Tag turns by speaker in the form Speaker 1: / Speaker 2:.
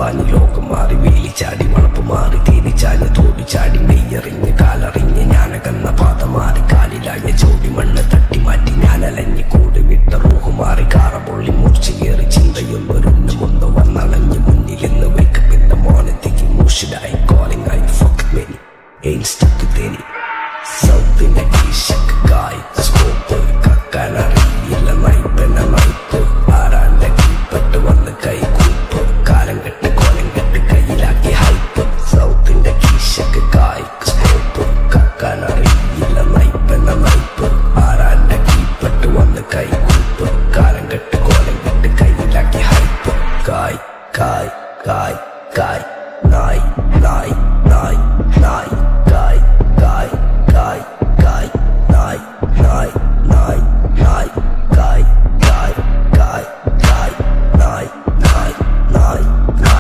Speaker 1: പാഞ്ഞ് ലോകം മാറി വേലി ചാടി വളപ്പ് മാറി തേനി ചാഞ്ഞ് തോടി ചാടി നെയ്യറിഞ്ഞ് കാലറിഞ്ഞ് ഞാനകന്ന പാത മാറി കാലിലായ ചോടി മണ്ണ് തട്ടി മാറ്റി ഞാനലഞ്ഞ് കൂടി വിട്ട റൂഹ് മാറി കാറ പൊള്ളി മൂർച്ചയേറി ചിന്തയൊന്നൊരുണ്ണുമൊന്ന് വന്നണഞ്ഞ് മുന്നിലെന്ന് wake up in the morning thinking who should I calling I fuck many ain't stuck with any South in the kishak guy scope കക്കാനറിയില്ല നൈപ്പന നൈപ്പ് ആരാന്റെ കീപ്പട്ട് വന്ന് കൈ കൂപ്പ് കാലം കെട്ട് കോലം കെട്ട് കയ്യിലാക്കി ഹൈപ്പ് സൗത്തിന്റെ കീശക്ക് കായ് സ്കോപ്പ് കക്കാനറിയില്ല നൈപ്പന നൈപ്പ് ആരാന്റെ കീപ്പട്ട് വന്ന് കൈ കൂപ്പ് കാലം കെട്ട് കോലം കെട്ട് കയ്യിലാക്കി ഹൈപ്പ് കായ് കായ് കായ് കായ് നായ് നായ്